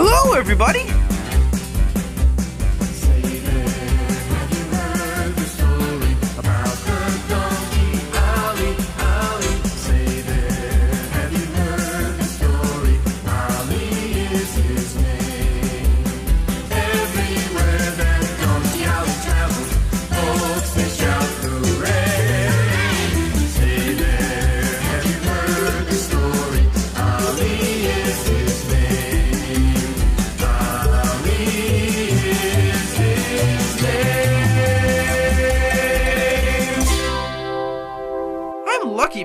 Hello, everybody!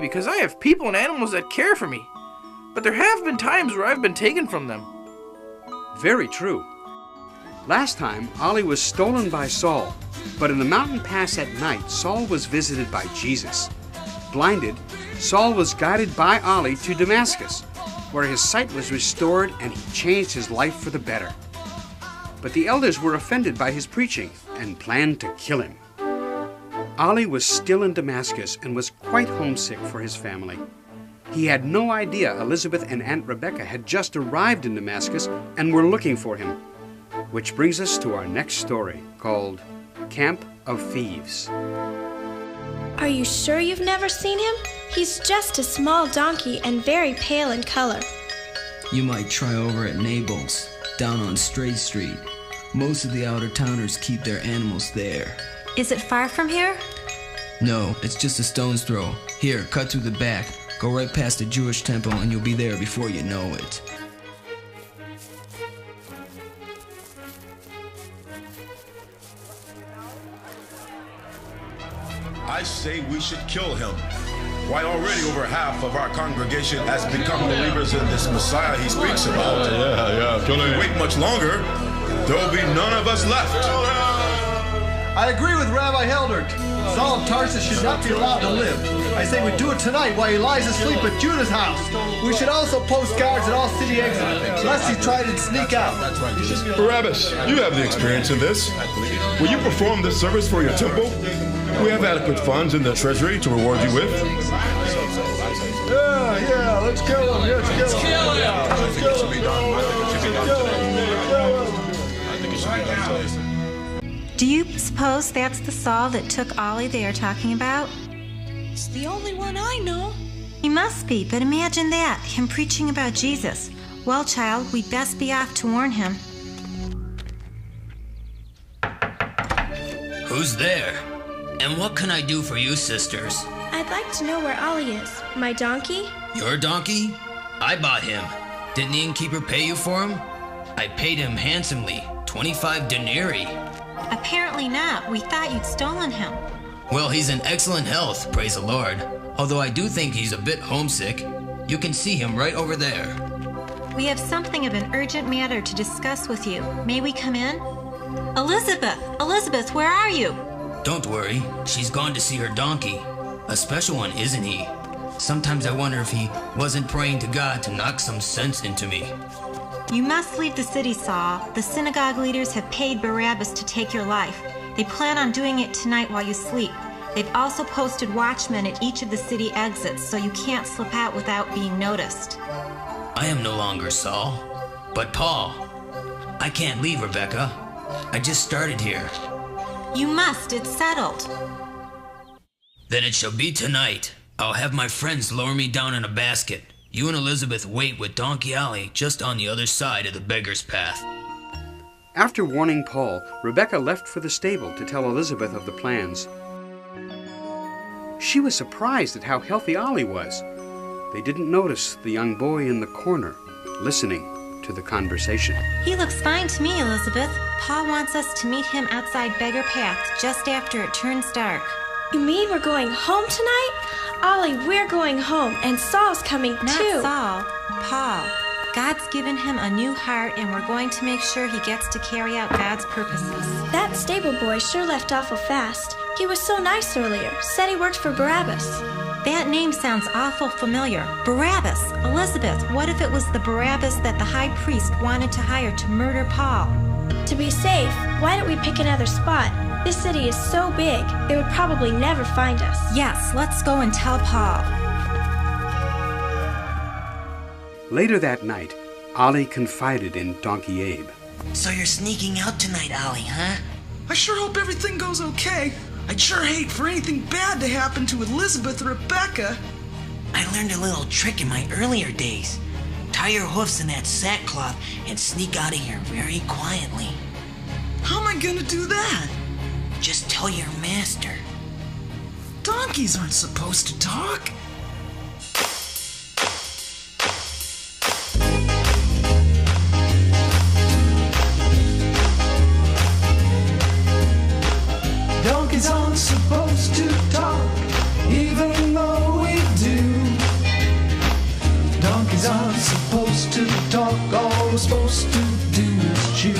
Because I have people and animals that care for me. But there have been times where I've been taken from them. Very true. Last time, Ollie was stolen by Saul, but in the mountain pass at night, Saul was visited by Jesus. Blinded, Saul was guided by Ollie to Damascus, where his sight was restored and he changed his life for the better. But the elders were offended by his preaching and planned to kill him. Ollie was still in Damascus and was quite homesick for his family. He had no idea Elizabeth and Aunt Rebecca had just arrived in Damascus and were looking for him. Which brings us to our next story, called Camp of Thieves. Are you sure you've never seen him? He's just a small donkey and very pale in color. You might try over at Nabal's, down on Strait Street. Most of the outer-towners keep their animals there. Is it far from here? No, it's just a stone's throw. Here, cut through the back. Go right past the Jewish temple and you'll be there before you know it. I say we should kill him. Why, already over half of our congregation has become believers in this Messiah he speaks about. Yeah, kill him. If we wait much longer, there will be none of us left. I agree with Rabbi Heldert. Saul of Tarsus should not be allowed to live. I say we do it tonight while he lies asleep at Judah's house. We should also post guards at all city exits, lest he try to sneak out. Barabbas, you have the experience in this. Will you perform this service for your temple? We have adequate funds in the treasury to reward you with. Yeah, let's kill him. Let's kill him. Let's kill him. Do you suppose that's the Saul that took Ollie they are talking about? It's the only one I know. He must be, but imagine that, him preaching about Jesus. Well, child, we'd best be off to warn him. Who's there? And what can I do for you, sisters? I'd like to know where Ollie is. My donkey? Your donkey? I bought him. Didn't the innkeeper pay you for him? I paid him handsomely, 25 denarii. Apparently not. We thought you'd stolen him. Well, he's in excellent health, praise the Lord. Although I do think he's a bit homesick. You can see him right over there. We have something of an urgent matter to discuss with you. May we come in? Elizabeth! Elizabeth, where are you? Don't worry. She's gone to see her donkey. A special one, isn't he? Sometimes I wonder if he wasn't praying to God to knock some sense into me. You must leave the city, Saul. The synagogue leaders have paid Barabbas to take your life. They plan on doing it tonight while you sleep. They've also posted watchmen at each of the city exits, so you can't slip out without being noticed. I am no longer Saul, but Paul. I can't leave, Rebecca. I just started here. You must. It's settled. Then it shall be tonight. I'll have my friends lower me down in a basket. You and Elizabeth wait with Donkey Ollie just on the other side of the beggar's path. After warning Paul, Rebecca left for the stable to tell Elizabeth of the plans. She was surprised at how healthy Ollie was. They didn't notice the young boy in the corner, listening to the conversation. He looks fine to me, Elizabeth. Paul wants us to meet him outside Beggar Path just after it turns dark. You mean we're going home tonight? Ollie, we're going home, and Saul's coming too. Not Saul, Paul. God's given him a new heart, and we're going to make sure he gets to carry out God's purposes. That stable boy sure left awful fast. He was so nice earlier, said he worked for Barabbas. That name sounds awful familiar. Barabbas. Elizabeth, what if it was the Barabbas that the high priest wanted to hire to murder Paul? To be safe, why don't we pick another spot? This city is so big, they would probably never find us. Yes, let's go and tell Paul. Later that night, Ollie confided in Donkey Abe. So you're sneaking out tonight, Ollie, huh? I sure hope everything goes okay. I'd sure hate for anything bad to happen to Elizabeth or Rebecca. I learned a little trick in my earlier days. Tie your hoofs in that sackcloth and sneak out of here very quietly. How am I gonna do that? Just tell your master. Donkeys aren't supposed to talk. Donkeys aren't supposed to talk, even though we do. Donkeys aren't supposed to talk, all we're supposed to do is chew.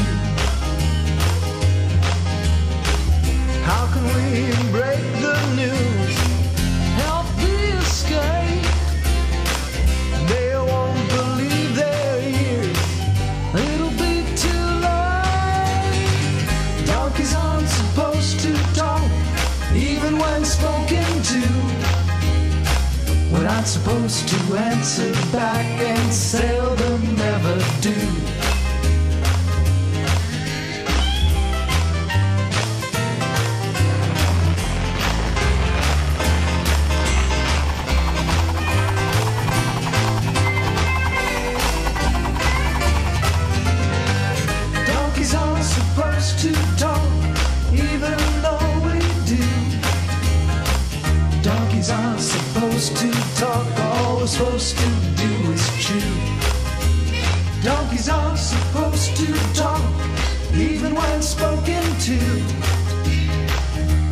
How can we break the news, help the escape? They won't believe their ears, it'll be too late. Donkeys aren't supposed to talk, even when spoken to. We're not supposed to answer back, and seldom ever do. Donkeys aren't supposed to talk, even though we do. Donkeys aren't supposed to talk, all we're supposed to do is chew. Donkeys aren't supposed to talk, even when spoken to.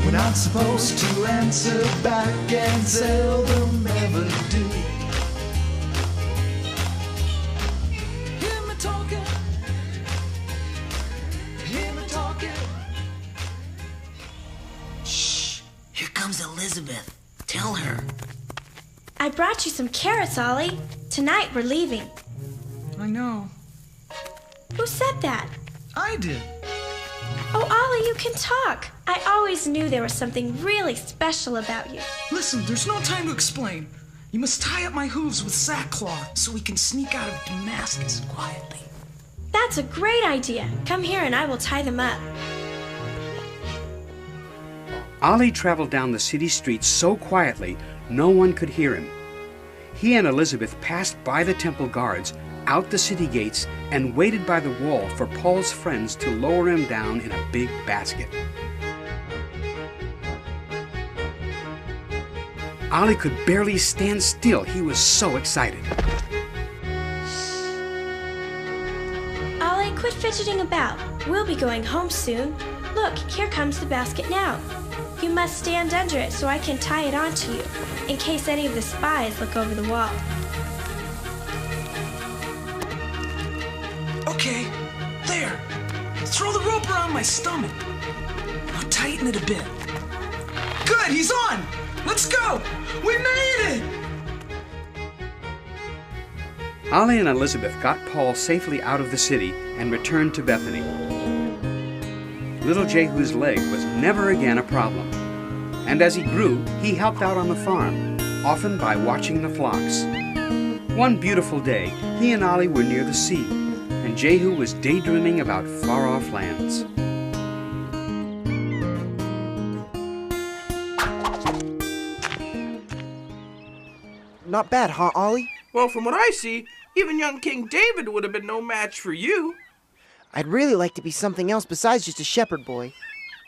We're not supposed to answer back, and seldom ever do. Hear me talking, hear me talking. Shh, here comes Elizabeth. Tell her. I brought you some carrots, Ollie. Tonight we're leaving. I know. Who said that? I did. Oh, Ollie, you can talk. I always knew there was something really special about you. Listen, there's no time to explain. You must tie up my hooves with sackcloth so we can sneak out of Damascus quietly. That's a great idea. Come here and I will tie them up. Ollie traveled down the city streets so quietly no one could hear him. He and Elizabeth passed by the temple guards, out the city gates, and waited by the wall for Paul's friends to lower him down in a big basket. Ollie could barely stand still. He was so excited. Ollie, quit fidgeting about. We'll be going home soon. Look, here comes the basket now. You must stand under it so I can tie it onto you, in case any of the spies look over the wall. Okay, there. Throw the rope around my stomach. Now tighten it a bit. Good, he's on! Let's go! We made it! Ollie and Elizabeth got Paul safely out of the city and returned to Bethany. Little Jehu's leg was never again a problem. And as he grew, he helped out on the farm, often by watching the flocks. One beautiful day, he and Ollie were near the sea, and Jehu was daydreaming about far-off lands. Not bad, huh, Ollie? Well, from what I see, even young King David would have been no match for you. I'd really like to be something else besides just a shepherd boy.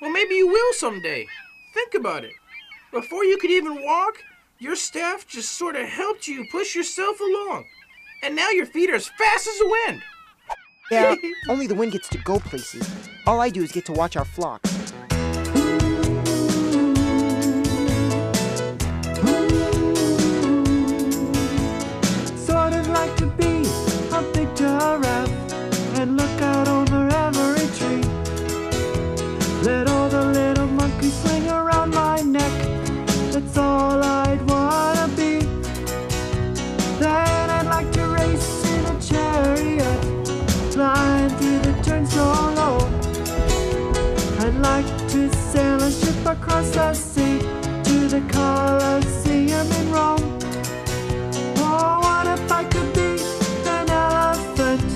Well, maybe you will someday. Think about it. Before you could even walk, your staff just sort of helped you push yourself along. And now your feet are as fast as the wind. Yeah, only the wind gets to go places. All I do is get to watch our flocks. Sort of like to be a big giraffe and look out over every tree. Let all the little monkeys swing around my neck. That's all I'd wanna be. Then I'd like to race in a chariot, flying through the turns so low. I'd like to sail a ship across the sea to the Colosseum in Rome. Oh, what if I could be an elephant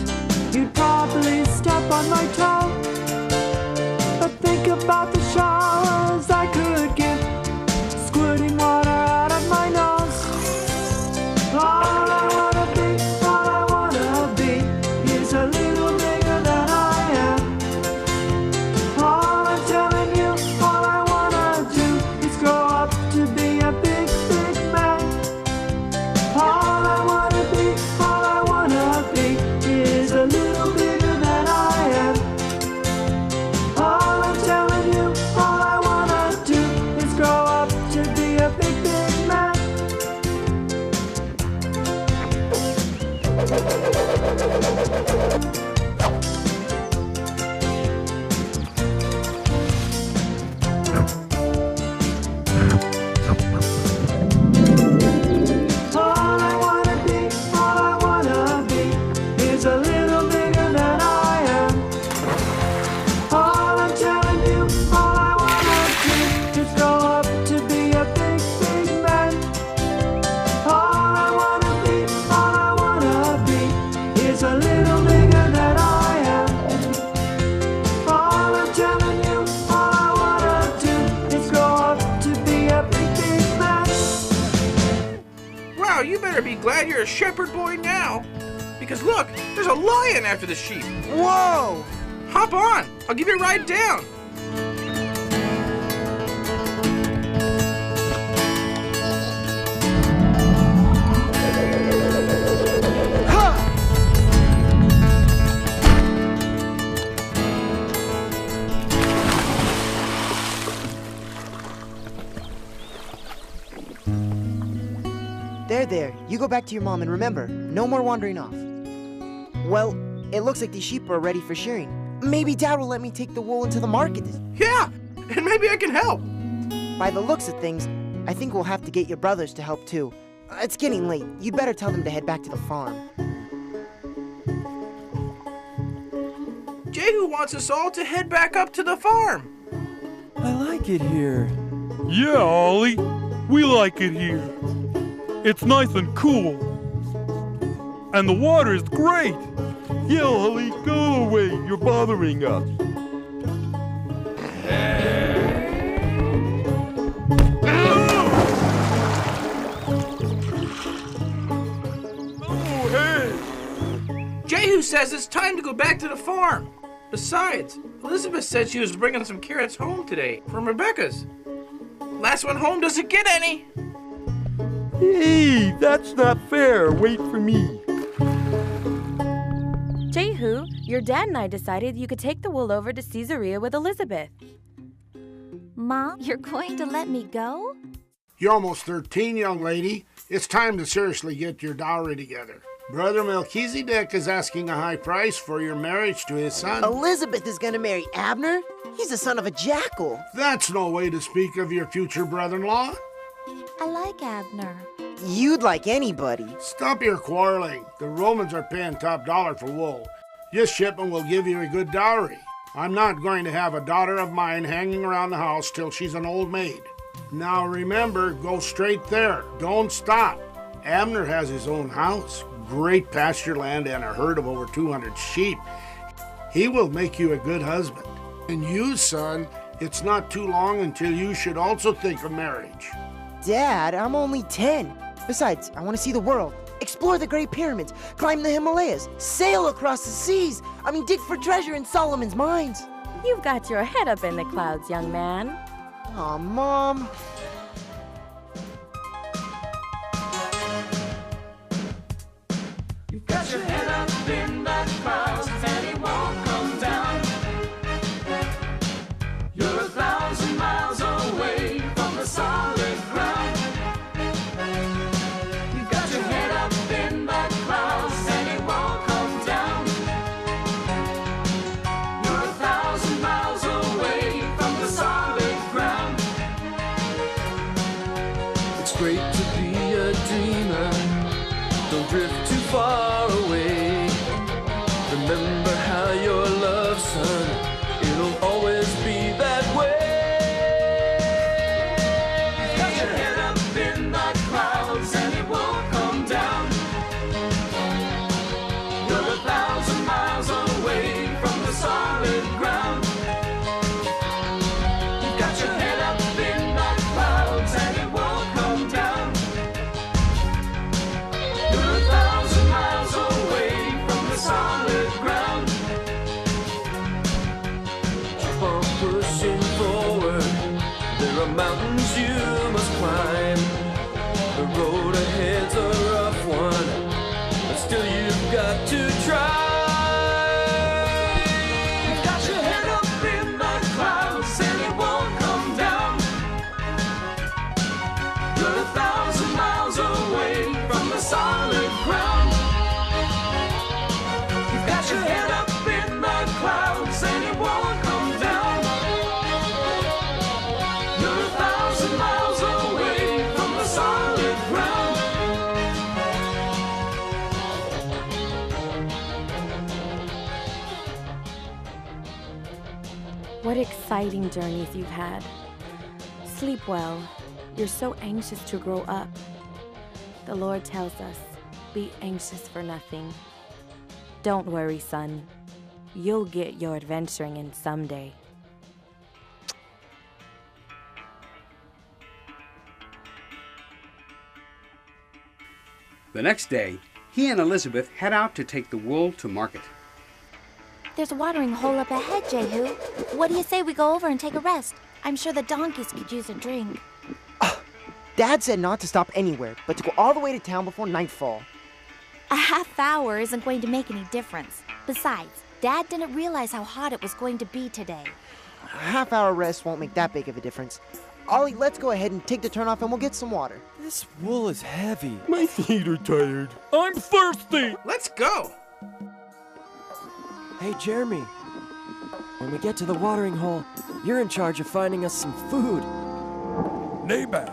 you're a shepherd boy now. Because look, there's a lion after the sheep. Whoa! Hop on, I'll give you a ride down. There. You go back to your mom and remember, no more wandering off. Well, it looks like the sheep are ready for shearing. Maybe Dad will let me take the wool into the market. Yeah, and maybe I can help. By the looks of things, I think we'll have to get your brothers to help too. It's getting late. You'd better tell them to head back to the farm. Jehu wants us all to head back up to the farm. I like it here. Yeah, Ollie. We like it here. It's nice and cool. And the water is great. Yeah, Ollie, go away. You're bothering us. Oh, hey! Jehu says it's time to go back to the farm. Besides, Elizabeth said she was bringing some carrots home today from Rebecca's. Last one home doesn't get any. Hey, that's not fair. Wait for me. Jehu, your dad and I decided you could take the wool over to Caesarea with Elizabeth. Mom, you're going to let me go? You're almost 13, young lady. It's time to seriously get your dowry together. Brother Melchizedek is asking a high price for your marriage to his son. Elizabeth is gonna marry Abner? He's the son of a jackal. That's no way to speak of your future brother-in-law. I like Abner. You'd like anybody. Stop your quarreling. The Romans are paying top dollar for wool. This shipment will give you a good dowry. I'm not going to have a daughter of mine hanging around the house till she's an old maid. Now remember, go straight there. Don't stop. Abner has his own house, great pasture land, and a herd of over 200 sheep. He will make you a good husband. And you, son, it's not too long until you should also think of marriage. Dad, I'm only 10. Besides, I want to see the world, explore the Great Pyramids, climb the Himalayas, sail across the seas. Dig for treasure in Solomon's mines. You've got your head up in the clouds, young man. Aw, Mom. You've got your head up in that clouds and it won't come down. You're 1,000 miles away from the solid ground. You've got your head up in that clouds and it won't come down. You're 1,000 miles away from the solid ground. It's great to be a dreamer. Don't drift too far away. Remember how you're loved, son. It'll always be that way. You've got your head up in the clouds and it won't come down. You're 1,000 miles away from the solid ground. You've got your head up in the clouds and it won't come down. You're 1,000 miles away from the solid ground. Keep on pushing forward. There are mountains you must climb. The road ahead's a rough one, but still you've got to try. You've got your head up in the clouds and it won't come down. You're 1,000 miles away from the solid ground. You've got your head up in the clouds and it won't come down. You're 1,000 miles away from the solid ground. What exciting journeys you've had. Sleep well. You're so anxious to grow up. The Lord tells us, be anxious for nothing. Don't worry, son. You'll get your adventuring in someday. The next day, he and Elizabeth head out to take the wool to market. There's a watering hole up ahead, Jehu. What do you say we go over and take a rest? I'm sure the donkeys could use a drink. Dad said not to stop anywhere, but to go all the way to town before nightfall. A half hour isn't going to make any difference. Besides, Dad didn't realize how hot it was going to be today. A half-hour rest won't make that big of a difference. Ollie, let's go ahead and take the turn off and we'll get some water. This wool is heavy. My feet are tired. I'm thirsty. Let's go. Hey, Jeremy. When we get to the watering hole, you're in charge of finding us some food. Nabad,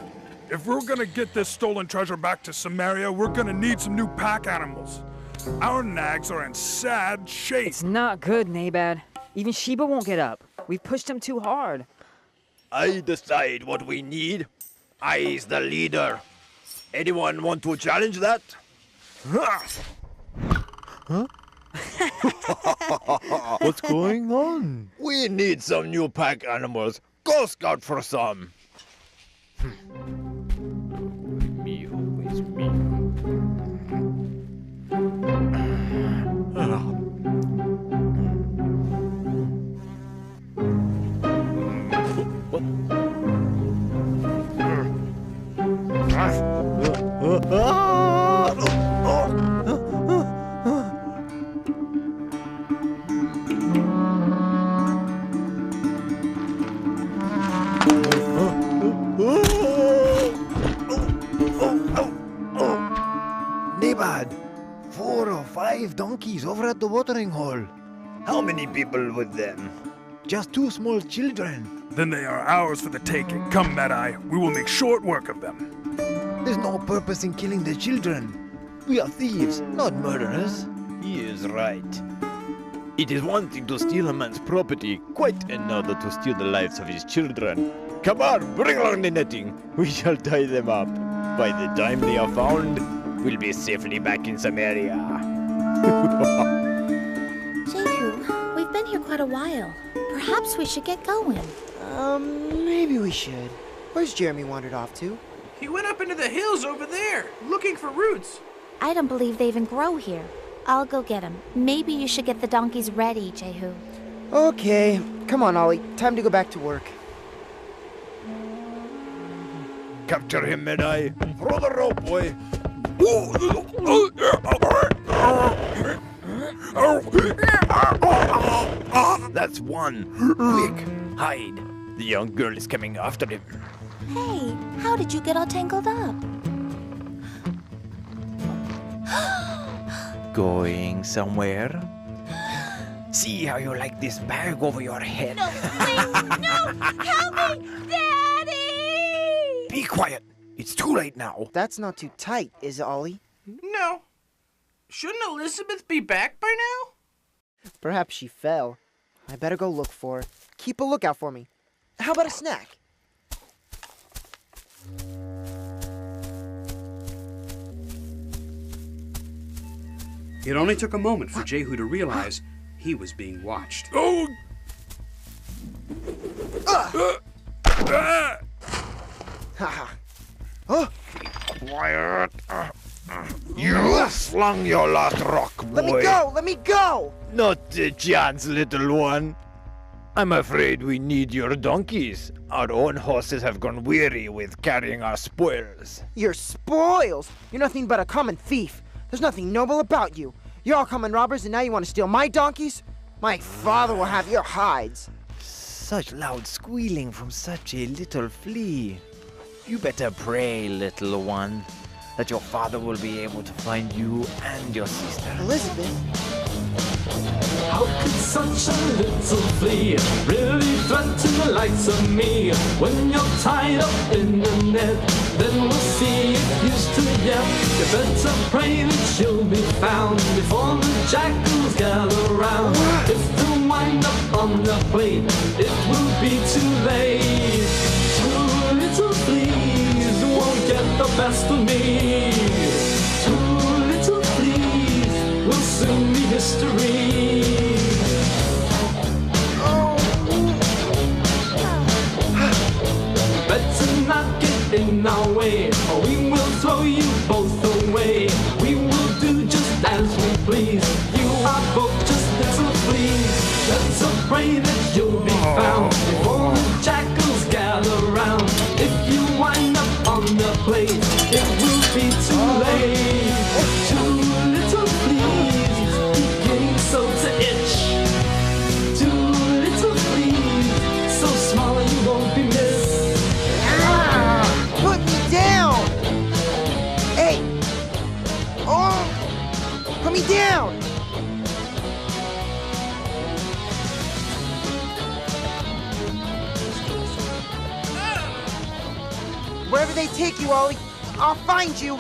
if we're gonna get this stolen treasure back to Samaria, we're gonna need some new pack animals. Our nags are in sad shape. It's not good, Nabad. Even Sheba won't get up. We've pushed him too hard. I decide what we need. I's the leader. Anyone want to challenge that? Huh? What's going on? We need some new pack animals. Go scout for some. Me, always me. Nabad, 4 or 5 donkeys over at the watering hole. How many people with them? Just 2 small children. Then they are ours for the taking. Come, Mad-Eye, we will make short work of them. There's no purpose in killing the children. We are thieves, not murderers. He is right. It is one thing to steal a man's property, quite another to steal the lives of his children. Come on, bring along the netting. We shall tie them up. By the time they are found, we'll be safely back in Samaria. Jehu, we've been here quite a while. Perhaps we should get going. Maybe we should. Where's Jeremy wandered off to? He went up into the hills over there, looking for roots. I don't believe they even grow here. I'll go get him. Maybe you should get the donkeys ready, Jehu. Okay. Come on, Ollie. Time to go back to work. Capture him, Mad-Eye. Throw the rope, boy. That's one. Quick, hide. The young girl is coming after him. Hey, how did you get all tangled up? Going somewhere? See how you like this bag over your head. No, please, no! Help me, Daddy! Be quiet. It's too late now. That's not too tight, is it, Ollie? No. Shouldn't Elizabeth be back by now? Perhaps she fell. I better go look for her. Keep a lookout for me. How about a snack? It only took a moment for Jehu to realize he was being watched. Oh! Quiet. You flung your last rock, boy. Let me go! Let me go! Not a chance, little one. I'm afraid we need your donkeys. Our own horses have gone weary with carrying our spoils. Your spoils? You're nothing but a common thief. There's nothing noble about you. You're all common robbers and now you want to steal my donkeys? My father will have your hides. Such loud squealing from such a little flea. You better pray, little one, that your father will be able to find you and your sister. Elizabeth? How could such a little flea really threaten the likes of me? When you're tied up in the net, then we'll see if you stood yet. You better pray that she'll be found before the jackals gather round. If to wind up on the plate, it will be too late. Two little fleas won't get the best of me. Two little fleas will soon be history. Better not get in our way, or we will throw you both away. our boat, just little fleas. Let's pray that you'll be found before the jackals gather round. If you wind up on the blade, it will be too late. Two little fleas getting so to itch. Two little fleas, so small you won't be missed. Put me down! Hey! Oh! Put me down! Wherever they take you, Ollie, I'll find you.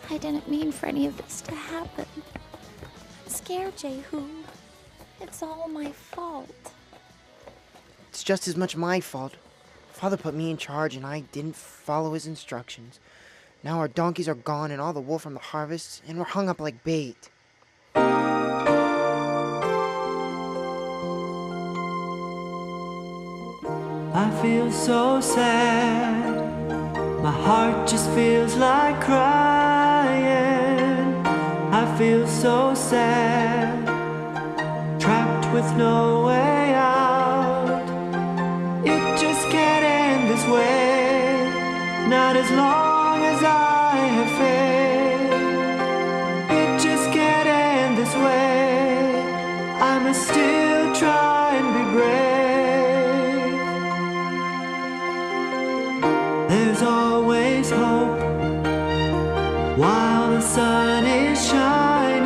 I didn't mean for any of this to happen. I'm scared, Jehu. It's all my fault. It's just as much my fault. Father put me in charge and I didn't follow his instructions. Now our donkeys are gone and all the wool from the harvest, and we're hung up like bait. I feel so sad. My heart just feels like crying. I feel so sad. Trapped with no way out. It just can't end this way. Not as long as I have faith. It just can't end this way. I must still try and be brave. There's always hope while the sun is shining.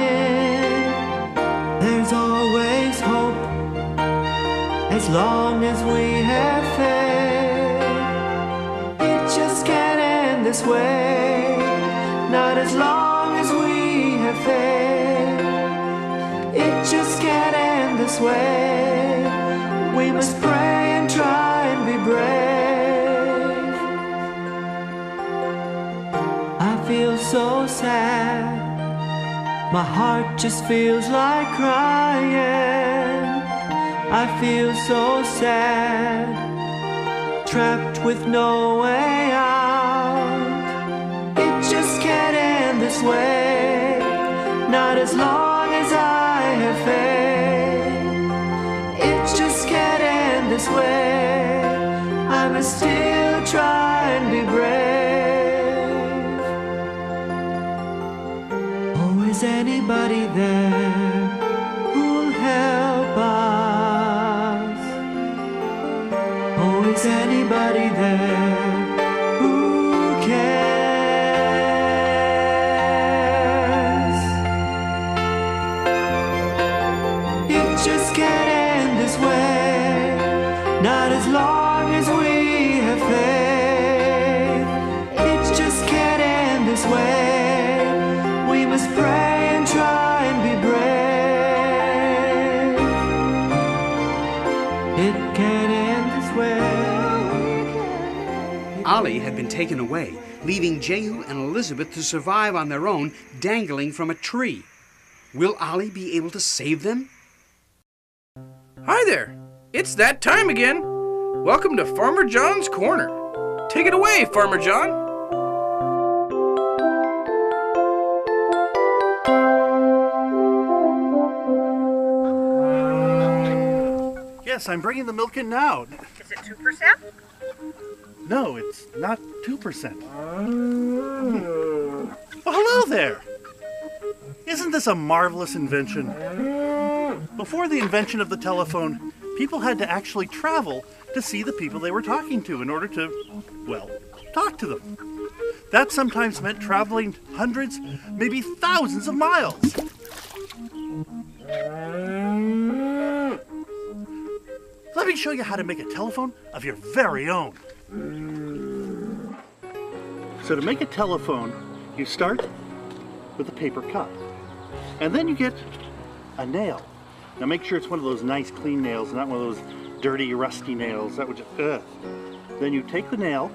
There's always hope as long as we have faith. It just can't end this way, not as long as we have faith. It just can't end this way. We must pray and try and be brave. I feel so sad. My heart just feels like crying. I feel so sad. Trapped with no way out. It just can't end this way. Not as long as I have faith. It just can't end this way. I must still try and be brave. Is anybody there who'll help us? Oh, is anybody there who cares? It just can't end this way, not as long as we have faith. It just can't end this way. We must pray and try and be brave. It can't end this way. Ollie had been taken away, leaving Jehu and Elizabeth to survive on their own, dangling from a tree. Will Ollie be able to save them? Hi there! It's that time again! Welcome to Farmer John's Corner. Take it away, Farmer John! Yes, I'm bringing the milk in now. Is it 2%? No, it's not 2%. Well, hello there! Isn't this a marvelous invention? Before the invention of the telephone, people had to actually travel to see the people they were talking to in order to, well, talk to them. That sometimes meant traveling hundreds, maybe thousands of miles. Let me show you how to make a telephone of your very own. So to make a telephone, you start with a paper cup. And then you get a nail. Now make sure it's one of those nice clean nails, not one of those dirty, rusty nails. That would just, Then you take the nail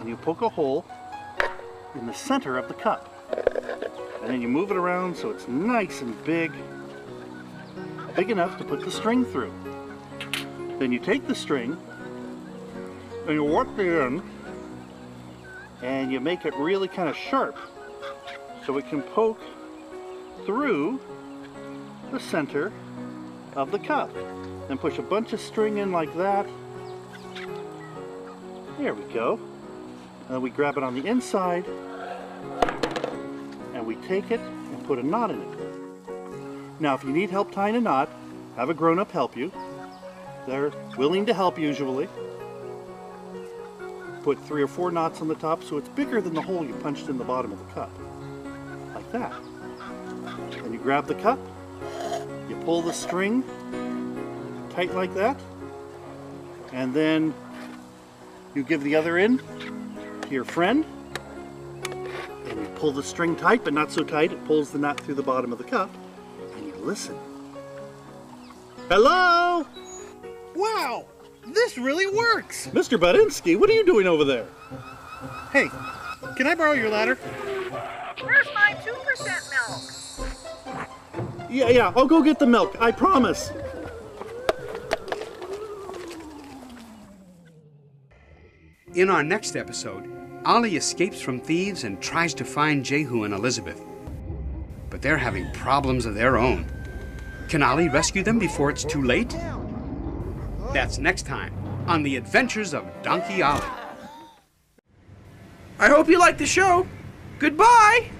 and you poke a hole in the center of the cup. And then you move it around so it's nice and big enough to put the string through. Then you take the string and you work the end and you make it really kind of sharp so it can poke through the center of the cup. Then push a bunch of string in like that. There we go. And then we grab it on the inside and we take it and put a knot in it. Now if you need help tying a knot, have a grown-up help you. They're willing to help usually. Put 3 or 4 knots on the top so it's bigger than the hole you punched in the bottom of the cup. Like that. Then you grab the cup, you pull the string tight like that, and then you give the other end to your friend, and you pull the string tight, but not so tight it pulls the knot through the bottom of the cup, and you listen. Hello? Wow, this really works! Mr. Budinsky, what are you doing over there? Hey, can I borrow your ladder? Where's my 2% milk? Yeah, I'll go get the milk, I promise. In our next episode, Ollie escapes from thieves and tries to find Jehu and Elizabeth. But they're having problems of their own. Can Ollie rescue them before it's too late? That's next time on The Adventures of Donkey Ollie. I hope you liked the show. Goodbye!